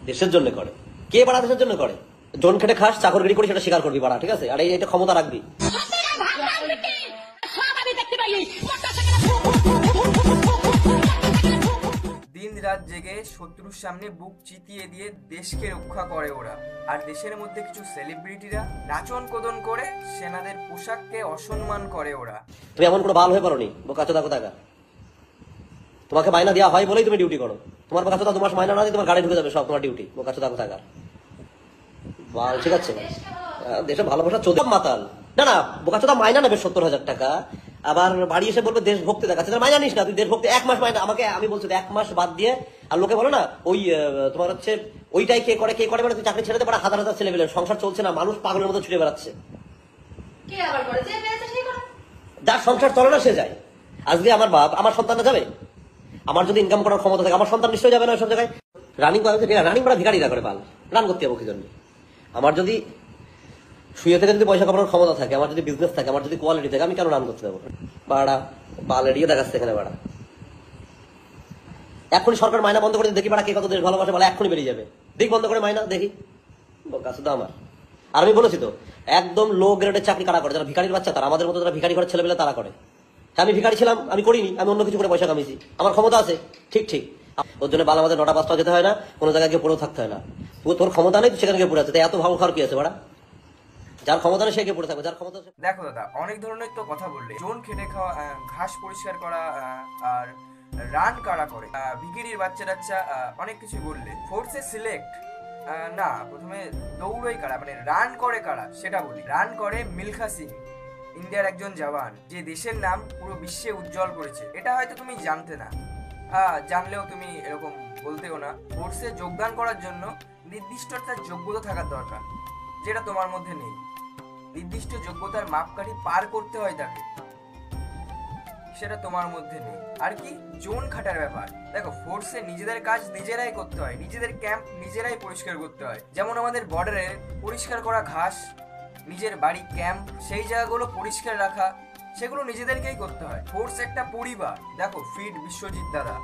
দেশের জন্য করে। কে বাড়া দেশের জন্য করে? জন খেটে খাস, চাকরগিরি করি, সেটা স্বীকার করবি বাড়া, ঠিক আছে? আর এটা ক্ষমতা রাখবি। দিন রাত জেগে শত্রুর সামনে বুক চিতিয়ে দিয়ে দেশকে রক্ষা করে ওরা। আর দেশের মধ্যে কিছু সেলিব্রিটিরা নাচন কোদন করে সেনাদের পোশাককে অসম্মান করে ওরা। তুমি এমন কোনো বাল হয়ে পারোনি বোকাচোদা কোথাকার। তোমাকে মাইনা দেওয়া হয় বলেই তুমি ডিউটি করো। তোমার বোকাচোদা 2 মাস মাইনা না দিয়ে তোমার গাড়ি ঢুকে যাবে সব তোমার ডিউটি। বোকাচোদা কোথাকার বাল, ঠিক আছে? দেশে ভালোবাসা চোদা মাতাল। না না, বোকাচোদা মাইনা নেবে 70,000 টাকা, আবার বাড়ি এসে বলবে দেশভক্তি দেখাচ্ছে। মাইনা নিস না তুই, দেশভক্তি 1 মাস মাইনা আমাকে। আমি বলছি 1 মাস বাদ দিয়ে। আর লোকে বলো না ওই তোমার হচ্ছে ওইটাই কে করে মানে তুই চাকরি ছেড়ে দে, হাজার হাজার ছেলে পেলে সংসার চলছে না, মানুষ পাগলের মতো ছুটে বেড়াচ্ছে। যার সংসার চলে না সে যায়। আজকে আমার বাপ আমার সন্তানরা যাবে? আমার যদি ইনকাম করার ক্ষমতা থাকে আমার সন্তান নিশ্চয়ই যাবে না সব জায়গায়। রানিং করা ভিখারিরা করে পাল, রান করতে যাবো কি জন্য? আমার যদি শুয়ে থেকে যদি পয়সা কামানোর ক্ষমতা থাকে, আমার যদি বিজনেস থাকে, আমার যদি কোয়ালিটি থাকে, আমি কেন রান করতে যাবো? বাড়া বাল এড়িয়ে দেখাচ্ছে এখানে বাড়া। এখনই সরকার মাইনা বন্ধ করে দেখি বাড়া কে কত দেশ ভালোবাসে বলে, এখনই বেরিয়ে যাবে। দিক বন্ধ করে মাইনা দেখি কাছে আমার। আর আমি বলেছি তো, একদম লো গ্রেডের চাকরি কারা করে? যারা ভিখারির বাচ্চা তারা, আমাদের মতো যারা ভিখারি ঘরের ছেলেবেলে তারা করে। হ্যাঁ, আমি ভিখারি ছিলাম, আমি করিনি, আমি অন্য কিছু করে পয়সা কামিয়েছি, আমার ক্ষমতা আছে, ঠিক ঠিক। ওর জন্য বাল আমাদের 9টা 5টা যেতে হয় না, কোনো জায়গায় গিয়ে পড়েও থাকতে হয় না। তোর ক্ষমতা নেই, সেখানে গিয়ে পড়ে আছে, তাই এত ভালো খাওয়ার কি আছে বাড়া? যার ক্ষমতা নেই সে গিয়ে পড়ে থাকবে, যার ক্ষমতা। দেখো দাদা, অনেক ধরনের তো কথা বললে, জোন খেটে খাওয়া, ঘাস পরিষ্কার করা, আর রান কারা করে, ভিখিরির বাচ্চা টাচ্চা, অনেক কিছু বললে। ফোর্সে সিলেক্ট না, প্রথমে দৌড়ই কারা, মানে রান করে কারা সেটা বলি। রান করে মিলখা সিং, ইন্ডিয়ার একজন জওয়ান, যে দেশের নাম পুরো বিশ্বে উজ্জ্বল করেছে। এটা হয়তো তুমি জানতে না, জানলেও তুমি এরকম বলতেও না। ফোর্সে যোগদান করার জন্য নির্দিষ্ট একটা যোগ্যতা থাকার দরকার, যেটা তোমার মধ্যে নেই। নির্দিষ্ট যোগ্যতার মাপকাঠি পার করতে হয় তাকে, সেটা তোমার মধ্যে নেই। আর কি জোন খাটার ব্যাপার, দেখো ফোর্সে নিজেদের কাজ নিজেরাই করতে হয়, নিজেদের ক্যাম্প নিজেরাই পরিষ্কার করতে হয়। যেমন আমাদের বর্ডারে পরিষ্কার করা ঘাস, নিজের বাড়ি ক্যাম্প সেই জায়গাগুলো পরিষ্কার রাখা, সেগুলো নিজেদেরকেই করতে হয়। ফোর্স একটা পরিবার। দেখো ফিট বিশ্বজিৎ দাদা,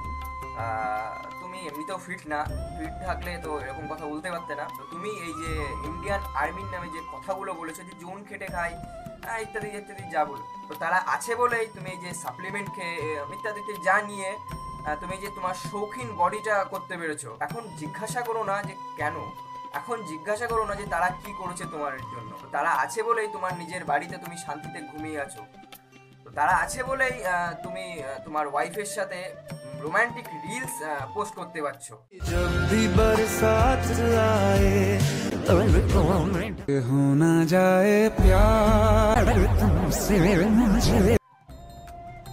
তুমি এমনিতেও ফিট না, ফিট থাকলে তো এরকম কথা বলতে পারতে না। তো তুমি এই যে ইন্ডিয়ান আর্মির নামে যে কথাগুলো বলেছো, যে জোন খেটে খায় ইত্যাদি ইত্যাদি যা বলো, তো তারা আছে বলেই তুমি এই যে সাপ্লিমেন্ট খেয়ে ইত্যাদি যা নিয়ে তুমি যে তোমার শৌখিন বডিটা করতে পেরেছো। এখন জিজ্ঞাসা করো না যে কেন, এখন জিজ্ঞাসা করো না যে তারা কি করেছে তোমার জন্য। তারা আছে বলেই তোমার নিজের বাড়িতে তুমি শান্তিতে ঘুমিয়ে আছো। তো তারা আছে বলেই তুমি তোমার ওয়াইফের সাথে রোমান্টিক রিলস পোস্ট করতে পারছো।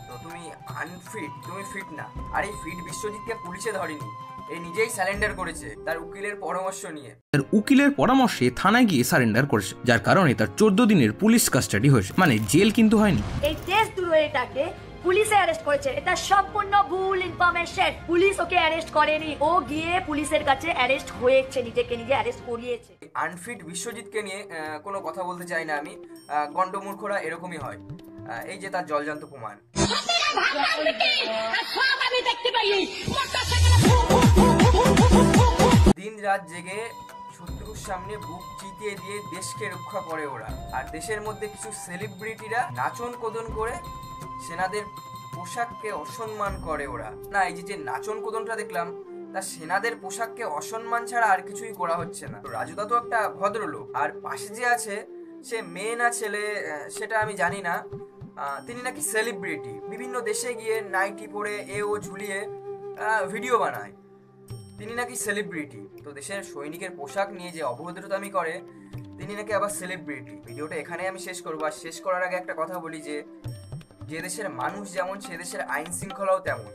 তো তুমি আনফিট, তুমি ফিট না। আর এই ফিট বিশ্বজিৎকে পুলিশে ধরেনি, এই নিজেই স্যালেন্ডার করেছে তার উকিলের পরামর্শ নিয়ে। তার উকিলের পরামর্শে থানায় গিয়ে সারেন্ডার করেছে, যার কারণে তার 14 দিনের পুলিশ কাস্টাডি হয়েছে, মানে জেল কিন্তু হয়নি। এই দেশদ্রোহীটাকে পুলিশে অ্যারেস্ট করেছে, এটা সম্পূর্ণ ভুল ইনফরমেশন। পুলিশ ওকে অ্যারেস্ট করেনি, ও গিয়ে পুলিশের কাছে অ্যারেস্ট হয়েছে, নিজেকে নিজে অ্যারেস্ট করিয়েছে। আনফিট বিশ্বজিৎকে নিয়ে কোনো কথা বলতে চাই না আমি, গন্ডমূর্খরা এরকমই হয়। এই যে তার জলজান্ত প্রমাণ। দিন রাত জেগে শত্রুর সামনে বুক চিতিয়ে দিয়ে দেশকে রক্ষা করে ওরা। আর দেশের মধ্যে কিছু সেলিব্রিটিরা নাচন কোদন করে সেনাদের পোশাককে অসম্মান করে ওরা। না, এই যে নাচন কোদনটা দেখলাম, তা সেনাদের পোশাককে অসম্মান ছাড়া আর কিছুই করা হচ্ছে না। তো রাজুদা তো একটা ভদ্রলোক, আর পাশে যে আছে সে মেয়ে না ছেলে সেটা আমি জানি না, তিনি নাকি সেলিব্রিটি, বিভিন্ন দেশে গিয়ে নাইটি পরে ও ঝুলিয়ে ভিডিও বানায়, তিনি নাকি সেলিব্রিটি। তো দেশের সৈনিকের পোশাক নিয়ে যে অভদ্রতামি করে, তিনি নাকি আবার সেলিব্রিটি। ভিডিওটা এখানে আমি শেষ করবো। আর শেষ করার আগে একটা কথা বলি, যে দেশের মানুষ যেমন সে দেশের আইন শৃঙ্খলাও তেমন।